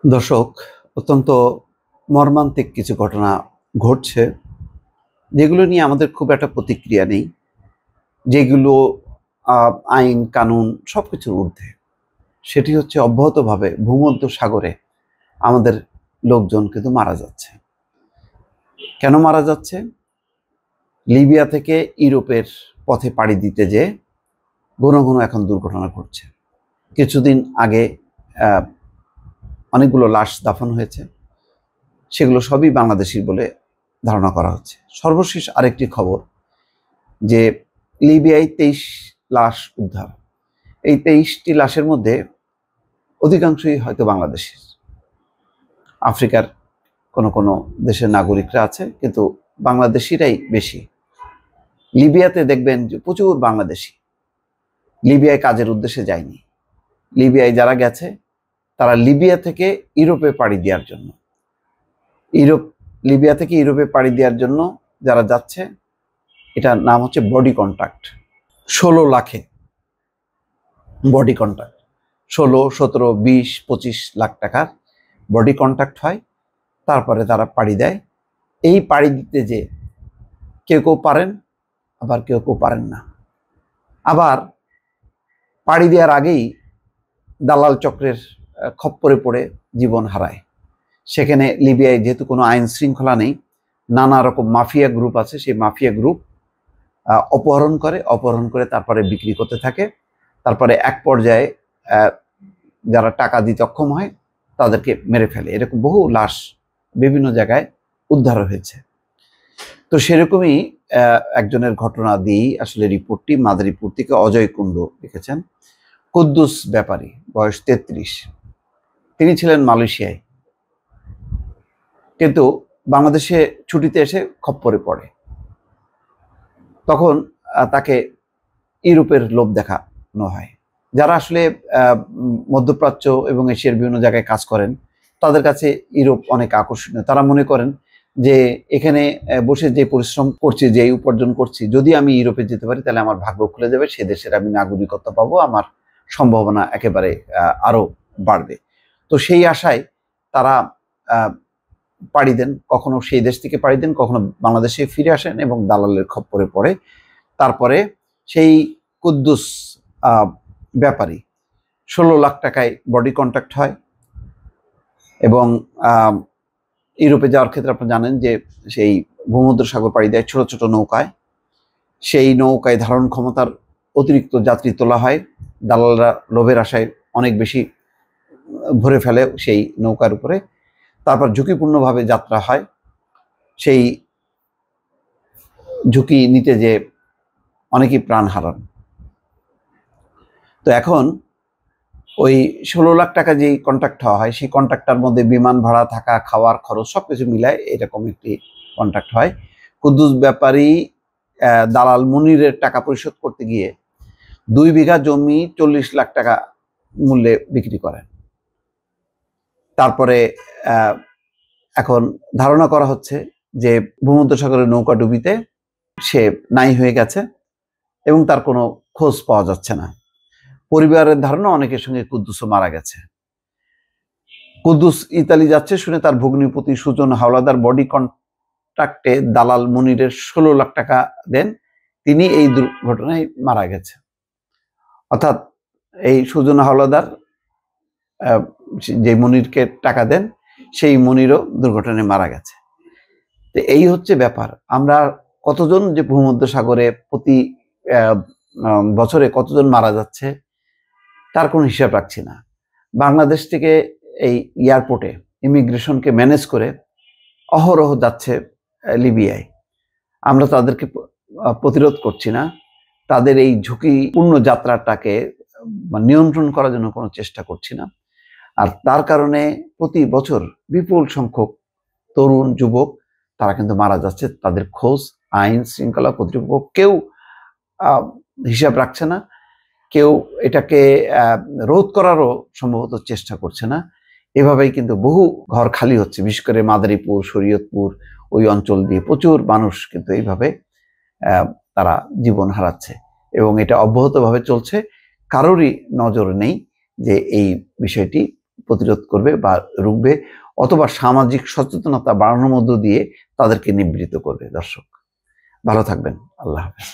দর্শক, অত্যন্ত মর্মান্তিক কিছু ঘটনা ঘটছে, যেগুলো নিয়ে আমাদের খুব একটা প্রতিক্রিয়া নেই, যেগুলো আইন কানুন সবকিছুর ঊর্ধ্বে। সেটি হচ্ছে অব্যাহতভাবে ভূমধ্য সাগরে আমাদের লোকজন কিন্তু মারা যাচ্ছে। কেন মারা যাচ্ছে? লিবিয়া থেকে ইউরোপের পথে পাড়ি দিতে যেয়ে ঘন ঘন এখন দুর্ঘটনা ঘটছে। কিছুদিন আগে অনেকগুলো লাশ দাফন হয়েছে, সেগুলো সবই বাংলাদেশির বলে ধারণা করা হচ্ছে। সর্বশেষ আরেকটি খবর যে লিবিয়ায় 23 লাশ উদ্ধার। এই 23টি লাশের মধ্যে অধিকাংশই হয়তো বাংলাদেশের। আফ্রিকার কোনো কোনো দেশের নাগরিকরা আছে, কিন্তু বাংলাদেশিরাই বেশি। লিবিয়াতে দেখবেন যে প্রচুর বাংলাদেশি লিবিয়ায় কাজের উদ্দেশ্যে যায়নি। লিবিয়ায় যারা গেছে তারা লিবিয়া থেকে ইউরোপে পাড়ি দেওয়ার জন্য, লিবিয়া থেকে ইউরোপে পাড়ি দেওয়ার জন্য যারা যাচ্ছে, এটার নাম হচ্ছে বডি কন্ট্রাক্ট। 16 লাখে বডি কন্ট্রাক্ট, 16, 17, 20, 25 লাখ টাকার বডি কন্ট্রাক্ট হয়। তারপরে তারা পাড়ি দেয়। এই পাড়ি দিতে যে কেউ কেউ পারেন, আবার কেউ কেউ পারেন না। আবার পাড়ি দেওয়ার আগেই দালাল চক্রের খপ্পরে পড়ে জীবন হারায়। সেখানে লিবিয়ায় যেহেতু কোনো আইন শৃঙ্খলা নেই, নানা রকম মাফিয়া গ্রুপ আছে। সেই মাফিয়া গ্রুপ অপহরণ করে তারপরে বিক্রি করতে থাকে। তারপরে এক পর্যায়ে যারা টাকা দিতে অক্ষম হয় তাদেরকে মেরে ফেলে। এরকম বহু লাশ বিভিন্ন জায়গায় উদ্ধার হয়েছে। তো সেরকমই একজনের ঘটনা দিয়েই আসলে রিপোর্টটি, মাদারীপুর থেকে অজয় কুণ্ডু লিখেছেন। কুদ্দুস ব্যাপারী, বয়স 33। তিনি ছিলেন মালয়েশিয়ায়, কিন্তু বাংলাদেশে ছুটিতে এসে খপ্পরে পড়ে। তখন তাকে ইউরোপের লোভ দেখানো হয়। যারা আসলে মধ্যপ্রাচ্য এবং এশিয়ার বিভিন্ন জায়গায় কাজ করেন, তাদের কাছে ইউরোপ অনেক আকর্ষণীয়। তারা মনে করেন যে এখানে বসে যে পরিশ্রম করছি, যে উপার্জন করছি, যদি আমি ইউরোপে যেতে পারি তাহলে আমার ভাগ্য খুলে যাবে, সে দেশের আমি নাগরিকত্ব পাবো, আমার সম্ভাবনা একেবারে আরো বাড়বে। তো সেই আশায় তারা পাড়ি দেন, কখনো সেই দেশ থেকে পাড়ি দেন, কখনো বাংলাদেশে ফিরে আসেন এবং দালালের খপ্পরে পড়ে। তারপরে সেই কুদ্দুস ব্যাপারী 16 লাখ টাকায় বডি কন্ট্রাক্ট হয়। এবং ইউরোপে যাওয়ার ক্ষেত্রে আপনারা জানেন যে সেই ভূমধ্য সাগর পাড়ি দেয় ছোট ছোট নৌকায়। সেই নৌকায় ধারণ ক্ষমতার অতিরিক্ত যাত্রী তোলা হয়। দালালরা লোভের আশায় অনেক বেশি ভরে ফেলে সেই নৌকার উপরে। তারপর ঝুঁকিপূর্ণভাবে যাত্রা হয়। সেই ঝুঁকি নিতে যে অনেকেই প্রাণ হারান। তো এখন ওই 16 লাখ টাকা যেই কন্ট্রাক্ট হয়, সেই কন্ট্রাক্টটার মধ্যে বিমান ভাড়া, থাকা, খাওয়ার খরচ সবকিছু মিলায় এরকম একটি কন্ট্রাক্ট হয়। কুদ্দুস ব্যাপারী দালাল মুনিরের টাকা পরিশোধ করতে গিয়ে 2 বিঘা জমি 40 লাখ টাকা মূল্যে বিক্রি করেন। তারপরে এখন ধারণা করা হচ্ছে যে ভূমধ্যসাগরের নৌকা ডুবিতে সে নাই হয়ে গেছে এবং তার কোনো খোঁজ পাওয়া যাচ্ছে না। পরিবারের ধারণা অনেকের সঙ্গে কুদ্দুসও মারা গেছে। কুদ্দুস ইতালি যাচ্ছে শুনে তার ভগ্নিপতি সুজন হাওলাদার বডি কন্ট্রাক্টে দালাল মুনিরের 16 লাখ টাকা দেন। তিনি এই দুর্ঘটনায় মারা গেছে। অর্থাৎ এই সুজন হাওলাদার যে মুনিরকে টাকা দেন, সেই মুনিরও দুর্ঘটনায় মারা গেছে। তো এই হচ্ছে ব্যাপার। আমরা কতজন যে ভূমধ্য সাগরে প্রতি বছরে কতজন মারা যাচ্ছে তার কোনো হিসাব রাখছি না। বাংলাদেশ থেকে এই এয়ারপোর্টে ইমিগ্রেশনকে ম্যানেজ করে অহরহ যাচ্ছে লিবিয়ায়। আমরা তাদেরকে প্রতিরোধ করছি না। তাদের এই ঝুঁকিপূর্ণ যাত্রাটাকে নিয়ন্ত্রণ করার জন্য কোনো চেষ্টা করছি না। আর তার কারণে প্রতি বছর বিপুল সংখ্যক তরুণ যুবক তারা কিন্তু মারা যাচ্ছে। তাদের খোঁজ আইন শৃঙ্খলা কর্তৃপক্ষ কেউ হিসাব রাখছে না, কেউ এটাকে রোধ করারও সম্ভবত চেষ্টা করছে না। এভাবেই কিন্তু বহু ঘর খালি হচ্ছে, বিশেষ করে মাদারীপুর, শরীয়তপুর ওই অঞ্চল দিয়ে প্রচুর মানুষ কিন্তু এইভাবে তারা জীবন হারাচ্ছে এবং এটা অব্যাহতভাবে চলছে। কারোরই নজর নেই যে এই বিষয়টি প্রতিরোধ করবে বা রুখবে, অথবা সামাজিক সচেতনতা বাড়ানোর মধ্য দিয়ে তাদেরকে নিবৃত্ত করবে। দর্শক, ভালো থাকবেন। আল্লাহ হাফেজ।